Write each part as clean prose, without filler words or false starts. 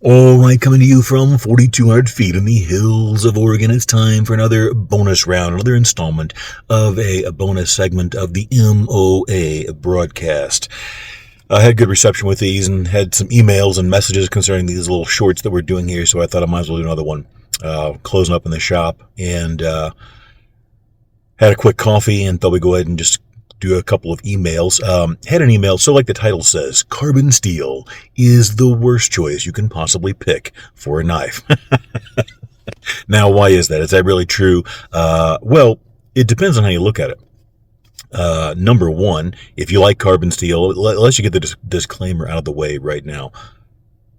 All right, coming to you from 4,200 feet in the hills of Oregon, it's time for another bonus round, another installment of a bonus segment of the MOA broadcast. I had good reception with these and had some emails and messages concerning these little shorts that we're doing here, so I thought I might as well do another one. Closing up in the shop and had a quick coffee and thought we'd go ahead and just do a couple of emails. Had an email, so like the title says, carbon steel is the worst choice you can possibly pick for a knife. Now, why is that? Is that really true? Well, it depends on how you look at it. Number one, if you like carbon steel, let's you get the disclaimer out of the way right now.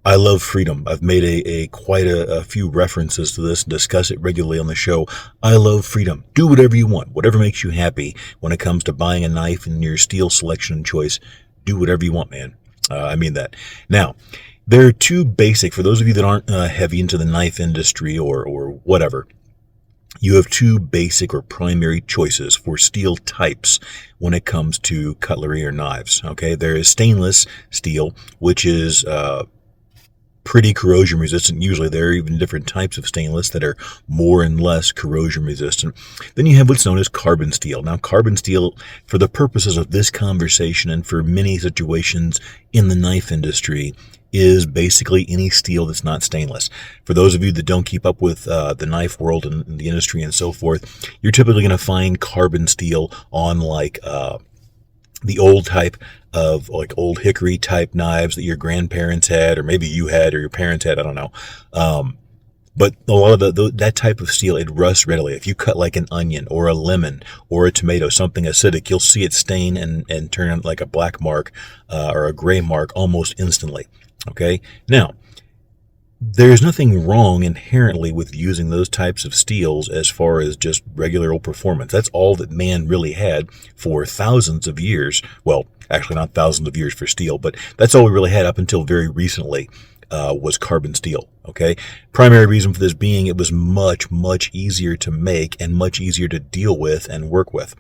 I love freedom. I've made quite a few references to this and discuss it regularly on the show. I love freedom. Do whatever you want, whatever makes you happy when it comes to buying a knife and your steel selection and choice. Do whatever you want, man. I mean that. Now, there are two basic, for those of you that aren't heavy into the knife industry or whatever, you have two basic or primary choices for steel types when it comes to cutlery or knives. Okay, there is stainless steel, which is pretty corrosion resistant. Usually there are even different types of stainless that are more and less corrosion resistant. Then you have what's known as carbon steel. Now, carbon steel, for the purposes of this conversation and for many situations in the knife industry, is basically any steel that's not stainless. For those of you that don't keep up with the knife world and the industry and so forth, you're typically going to find carbon steel on like the old type of like old hickory type knives that your grandparents had, or maybe you had, or your parents had, I don't know. But a lot of that type of steel, it rusts readily. If you cut like an onion or a lemon or a tomato, something acidic, you'll see it stain and turn like a black mark or a gray mark almost instantly. Okay. Now, there's nothing wrong inherently with using those types of steels as far as just regular old performance. That's all that man really had for thousands of years. Well, actually not thousands of years for steel, but that's all we really had up until very recently was carbon steel. Okay. Primary reason for this being it was much, much easier to make and much easier to deal with and work with.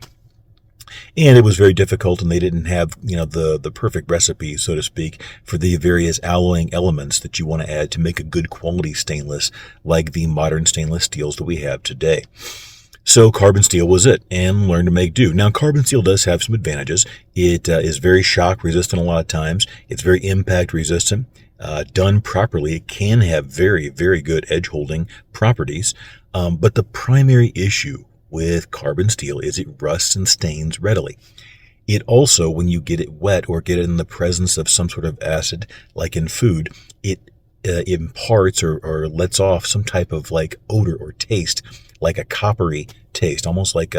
And it was very difficult, and they didn't have, the perfect recipe, so to speak, for the various alloying elements that you want to add to make a good quality stainless, like the modern stainless steels that we have today. So carbon steel was it, and learn to make do. Now, carbon steel does have some advantages. It is very shock resistant a lot of times. It's very impact resistant. Done properly, it can have very, very good edge holding properties. But the primary issue with carbon steel is it rusts and stains readily. It also, when you get it wet or get it in the presence of some sort of acid, like in food, it imparts or lets off some type of like odor or taste, like a coppery taste, almost like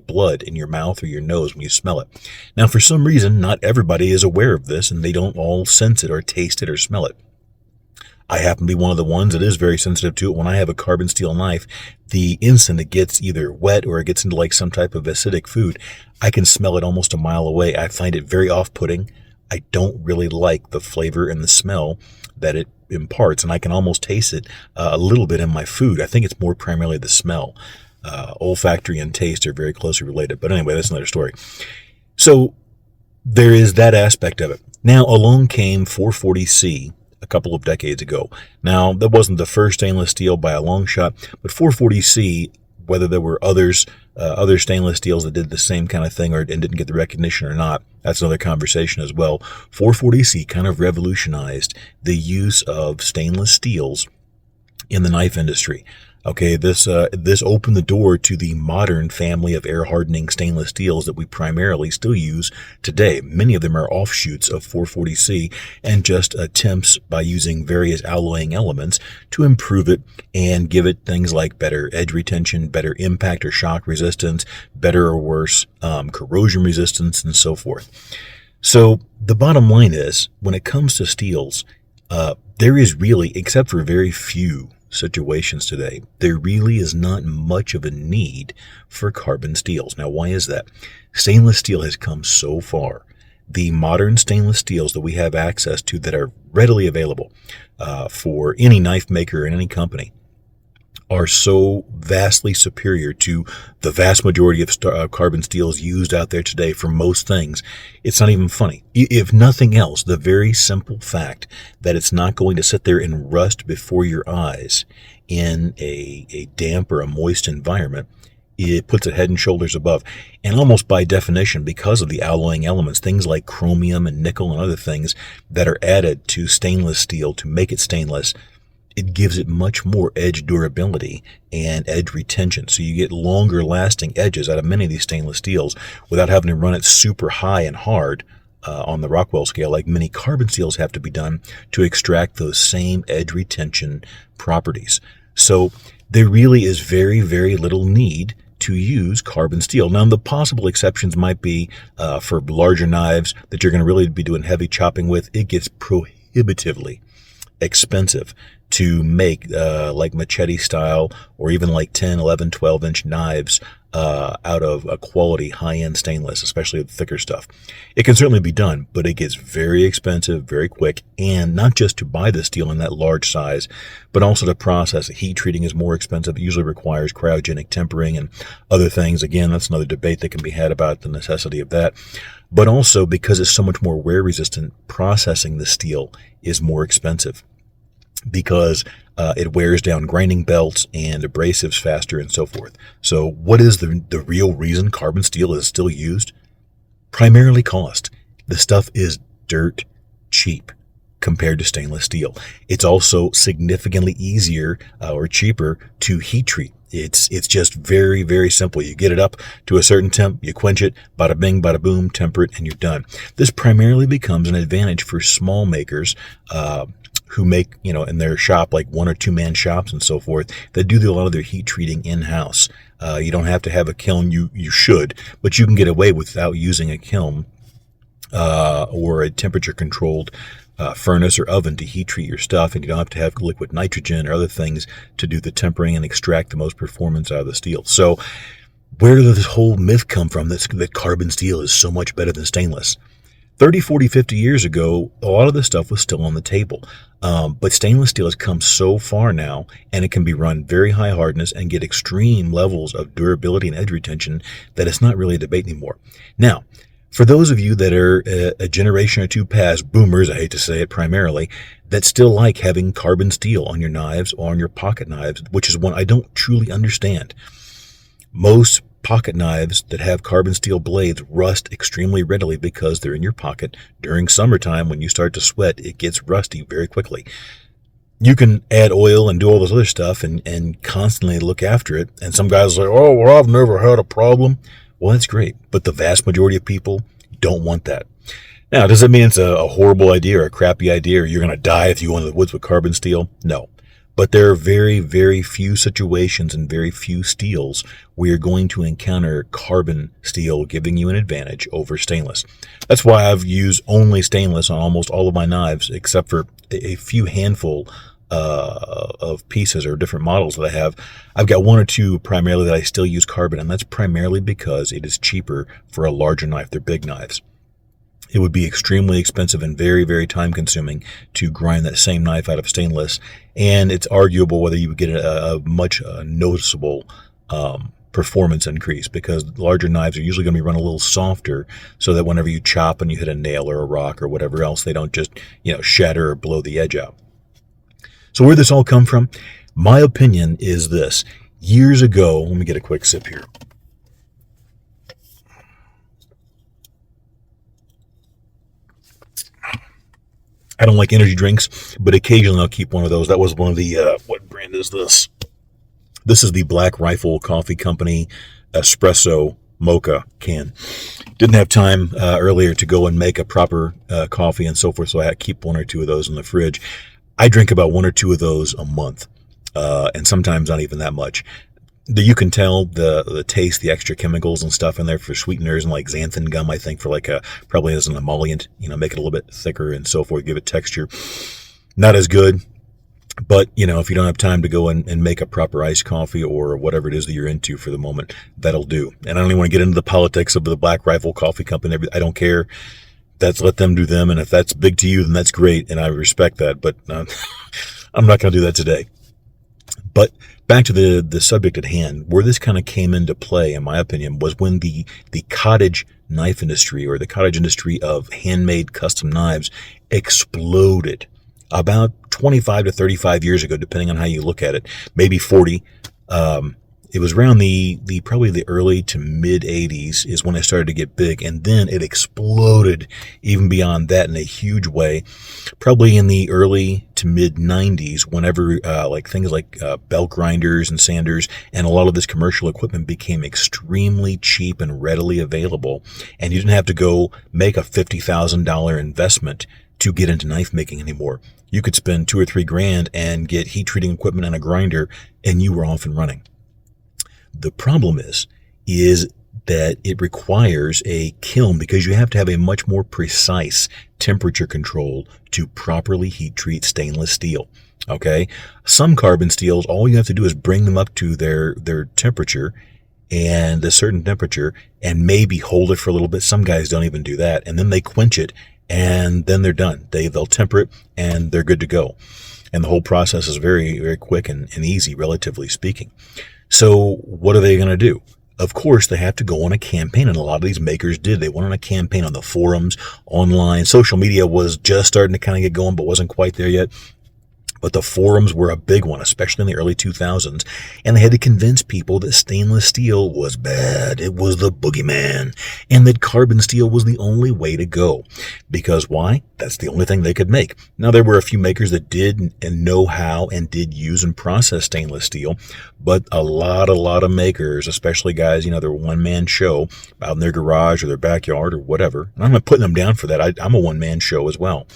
blood in your mouth or your nose when you smell it. Now, for some reason, not everybody is aware of this, and they don't all sense it or taste it or smell it. I happen to be one of the ones that is very sensitive to it. When I have a carbon steel knife, the instant it gets either wet or it gets into like some type of acidic food, I can smell it almost a mile away. I find it very off-putting. I don't really like the flavor and the smell that it imparts, and I can almost taste it a little bit in my food. I think it's more primarily the smell. Olfactory and taste are very closely related. But anyway, that's another story. So there is that aspect of it. Now, along came 440C, a couple of decades ago. Now, that wasn't the first stainless steel by a long shot, but 440C, whether there were other stainless steels that did the same kind of thing and didn't get the recognition or not, that's another conversation as well. 440C kind of revolutionized the use of stainless steels in the knife industry. Okay, this opened the door to the modern family of air hardening stainless steels that we primarily still use today. Many of them are offshoots of 440C and just attempts by using various alloying elements to improve it and give it things like better edge retention, better impact or shock resistance, better or worse corrosion resistance, and so forth. So the bottom line is, when it comes to steels, there is really, except for very few situations today, there really is not much of a need for carbon steels. Now, why is that? Stainless steel has come so far. The modern stainless steels that we have access to that are readily available for any knife maker and any company are so vastly superior to the vast majority of carbon steels used out there today for most things. It's not even funny. If nothing else, the very simple fact that it's not going to sit there and rust before your eyes in a damp or a moist environment, it puts it head and shoulders above. And almost by definition, because of the alloying elements, things like chromium and nickel and other things that are added to stainless steel to make it stainless, it gives it much more edge durability and edge retention. So you get longer lasting edges out of many of these stainless steels without having to run it super high and hard on the Rockwell scale, like many carbon steels have to be done to extract those same edge retention properties. So there really is very, very little need to use carbon steel. Now, the possible exceptions might be for larger knives that you're going to really be doing heavy chopping with. It gets prohibitively expensive to make like machete style or even like 10, 11, 12-inch knives out of a quality high-end stainless, especially the thicker stuff. It can certainly be done, but it gets very expensive very quick, and not just to buy the steel in that large size, but also to process it. Heat treating is more expensive. It usually requires cryogenic tempering and other things. Again, that's another debate that can be had about the necessity of that. But also, because it's so much more wear resistant, processing the steel is more expensive, because it wears down grinding belts and abrasives faster and so forth. So what is the real reason carbon steel is still used? Primarily cost. The stuff is dirt cheap compared to stainless steel. It's also significantly easier or cheaper to heat treat. It's just very, very simple. You get it up to a certain temp, you quench it, bada bing, bada boom, temper it, and you're done. This primarily becomes an advantage for small makers who make, in their shop, like 1 or 2 man shops and so forth, that do a lot of their heat treating in-house. You don't have to have a kiln. You should, but you can get away without using a kiln or a temperature-controlled furnace or oven to heat treat your stuff, and you don't have to have liquid nitrogen or other things to do the tempering and extract the most performance out of the steel. So where did this whole myth come from that carbon steel is so much better than stainless? 30, 40, 50 years ago, a lot of this stuff was still on the table. But stainless steel has come so far now, and it can be run very high hardness and get extreme levels of durability and edge retention that it's not really a debate anymore. Now, for those of you that are a generation or two past, boomers, I hate to say it primarily, that still like having carbon steel on your knives or on your pocket knives, which is one I don't truly understand. Most pocket knives that have carbon steel blades rust extremely readily because they're in your pocket. During summertime, when you start to sweat, it gets rusty very quickly. You can add oil and do all this other stuff and constantly look after it. And some guys are like, oh, well, I've never had a problem. Well, that's great. But the vast majority of people don't want that. Now, does that mean it's a horrible idea or a crappy idea or you're going to die if you go into the woods with carbon steel? No. But there are very, very few situations and very few steels where you're going to encounter carbon steel giving you an advantage over stainless. That's why I've used only stainless on almost all of my knives, except for a few handful of pieces or different models that I have. I've got 1 or 2 primarily that I still use carbon, and that's primarily because it is cheaper for a larger knife. They're big knives. It would be extremely expensive and very, very time consuming to grind that same knife out of stainless. And it's arguable whether you would get a much noticeable performance increase, because larger knives are usually going to be run a little softer so that whenever you chop and you hit a nail or a rock or whatever else, they don't just, shatter or blow the edge out. So where this all come from? My opinion is this. Years ago, let me get a quick sip here. I don't like energy drinks, but occasionally I'll keep one of those. That was one of the, what brand is this? This is the Black Rifle Coffee Company espresso mocha can. Didn't have time earlier to go and make a proper coffee and so forth, so I had to keep 1 or 2 of those in the fridge. I drink about 1 or 2 of those a month, and sometimes not even that much. You can tell the taste, the extra chemicals and stuff in there for sweeteners, and like xanthan gum, I think, for like probably as an emollient, make it a little bit thicker and so forth, give it texture. Not as good, but if you don't have time to go and make a proper iced coffee or whatever it is that you're into for the moment, that'll do. And I don't even want to get into the politics of the Black Rifle Coffee Company. I don't care. Let them do them, and if that's big to you, then that's great, and I respect that. But I'm not going to do that today. But Back to the subject at hand, where this kind of came into play, in my opinion, was when the cottage knife industry, or the cottage industry of handmade custom knives, exploded about 25 to 35 years ago, depending on how you look at it, maybe 40. It was around the probably the early to mid 80s is when it started to get big, and then it exploded even beyond that in a huge way. Probably in the early to mid 90s, whenever like things like belt grinders and sanders and a lot of this commercial equipment became extremely cheap and readily available, and you didn't have to go make a $50,000 investment to get into knife making anymore. You could spend $2 or $3 grand and get heat treating equipment and a grinder, and you were off and running. The problem is that it requires a kiln, because you have to have a much more precise temperature control to properly heat treat stainless steel. Okay? Some carbon steels, all you have to do is bring them up to their temperature, and a certain temperature, and maybe hold it for a little bit. Some guys don't even do that, and then they quench it, and then they're done. They'll temper it, and they're good to go. And the whole process is very, very quick and easy, relatively speaking. So what are they going to do? Of course, they have to go on a campaign, and a lot of these makers did. They went on a campaign on the forums, online. Social media was just starting to kind of get going, but wasn't quite there yet. But the forums were a big one, especially in the early 2000s, and they had to convince people that stainless steel was bad. It was the boogeyman, and that carbon steel was the only way to go. Because why? That's the only thing they could make. Now, there were a few makers that did and know how and did use and process stainless steel, but a lot of makers, especially guys, their one-man show out in their garage or their backyard or whatever, and I'm not putting them down for that. I'm a one-man show as well.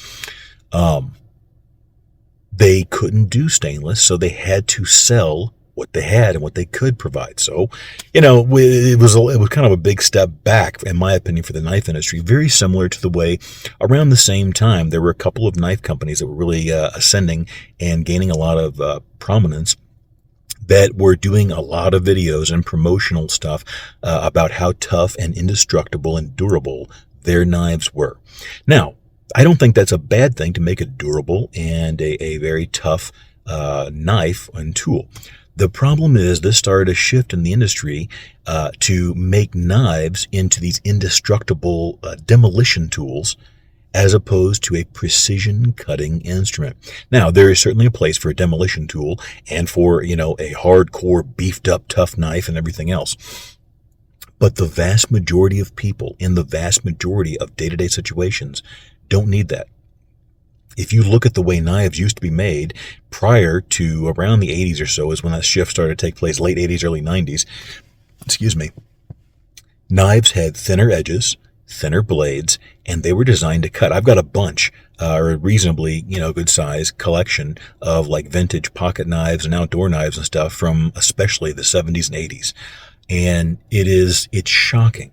They couldn't do stainless, so they had to sell what they had and what they could provide. So, it was kind of a big step back, in my opinion, for the knife industry, very similar to the way around the same time there were a couple of knife companies that were really ascending and gaining a lot of prominence, that were doing a lot of videos and promotional stuff about how tough and indestructible and durable their knives were. Now, I don't think that's a bad thing to make a durable and a very tough knife and tool. The problem is this started a shift in the industry to make knives into these indestructible demolition tools, as opposed to a precision cutting instrument. Now, there is certainly a place for a demolition tool and for, a hardcore beefed up tough knife and everything else. But the vast majority of people in the vast majority of day-to-day situations don't need that. If you look at the way knives used to be made prior to around the 80s or so, is when that shift started to take place, late 80s, early 90s, knives had thinner edges, thinner blades, and they were designed to cut. I've got a bunch, or a reasonably, good size collection of like vintage pocket knives and outdoor knives and stuff from especially the 70s and 80s. And it's shocking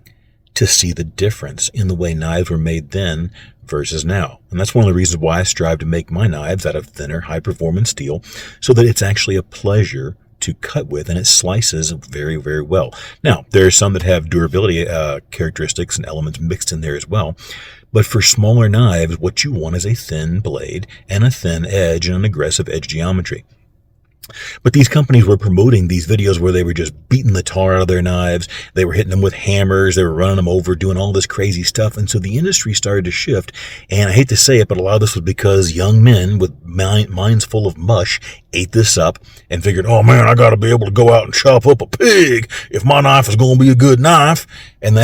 to see the difference in the way knives were made then versus now. And that's one of the reasons why I strive to make my knives out of thinner, high-performance steel, so that it's actually a pleasure to cut with, and it slices very, very well. Now, there are some that have durability characteristics and elements mixed in there as well. But for smaller knives, what you want is a thin blade and a thin edge and an aggressive edge geometry. But these companies were promoting these videos where they were just beating the tar out of their knives. They were hitting them with hammers. They were running them over, doing all this crazy stuff. And so the industry started to shift. And I hate to say it, but a lot of this was because young men with minds full of mush ate this up and figured, oh man, I got to be able to go out and chop up a pig if my knife is going to be a good knife. And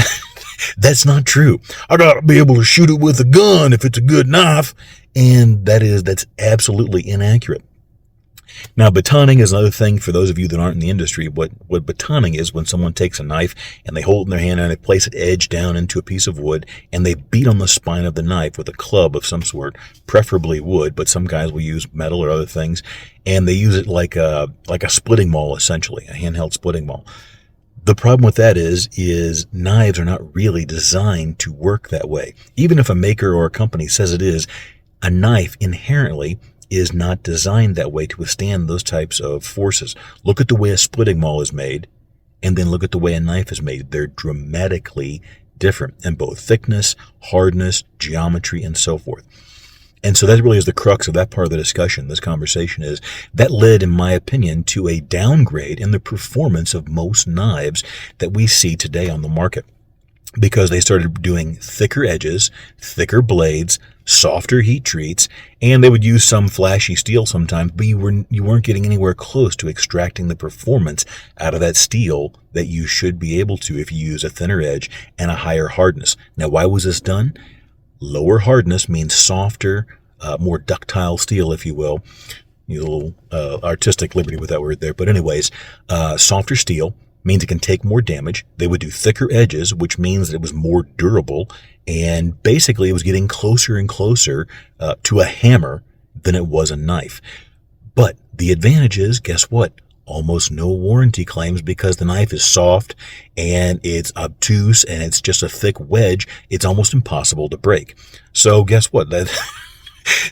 that's not true. I got to be able to shoot it with a gun if it's a good knife. And that's absolutely inaccurate. Now, batoning is another thing for those of you that aren't in the industry. What batoning is when someone takes a knife and they hold it in their hand and they place it edge down into a piece of wood and they beat on the spine of the knife with a club of some sort, preferably wood, but some guys will use metal or other things, and they use it like a splitting maul, essentially, a handheld splitting maul. The problem with that is knives are not really designed to work that way. Even if a maker or a company says it is, a knife inherently is not designed that way to withstand those types of forces. Look at the way a splitting maul is made, and then look at the way a knife is made. They're dramatically different in both thickness, hardness, geometry, and so forth. And so that really is the crux of that part of the discussion, this conversation is, that led, in my opinion, to a downgrade in the performance of most knives that we see today on the market. Because they started doing thicker edges, thicker blades, softer heat treats, and they would use some flashy steel sometimes, but you weren't getting anywhere close to extracting the performance out of that steel that you should be able to if you use a thinner edge and a higher hardness. Now, why was this done? Lower hardness means softer, more ductile steel, if you will. You know, a little artistic liberty with that word there. But anyways, softer steel means it can take more damage. They would do thicker edges, which means that it was more durable. And basically, it was getting closer and closer to a hammer than it was a knife. But the advantage is, guess what? Almost no warranty claims because the knife is soft and it's obtuse and it's just a thick wedge. It's almost impossible to break. So guess what?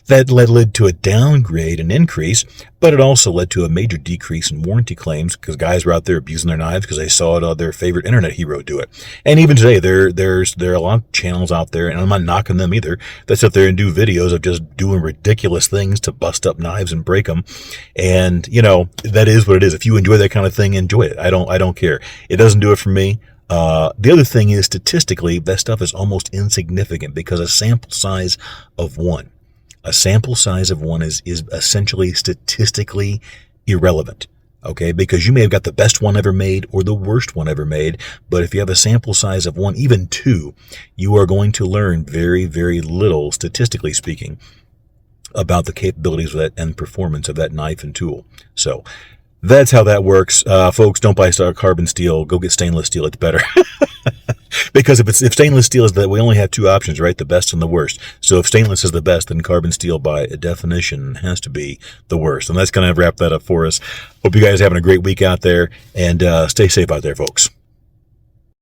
That led to a downgrade and increase, but it also led to a major decrease in warranty claims because guys were out there abusing their knives because they saw their favorite internet hero do it. And even today, there are a lot of channels out there, and I'm not knocking them either, that sit there and do videos of just doing ridiculous things to bust up knives and break them. And, you know, that is what it is. If you enjoy that kind of thing, enjoy it. I don't care. It doesn't do it for me. The other thing is, statistically, that stuff is almost insignificant because a sample size of one is essentially statistically irrelevant, okay? Because you may have got the best one ever made or the worst one ever made, but if you have a sample size of one, even two, you are going to learn very, very little, statistically speaking, about the capabilities of that and performance of that knife and tool. So that's how that works. Folks, don't buy carbon steel. Go get stainless steel. It's better. Because if stainless steel is that, we only have two options, right? The best and the worst. So if stainless is the best, then carbon steel by definition has to be the worst. And that's going to wrap that up for us. Hope you guys are having a great week out there, and stay safe out there, folks.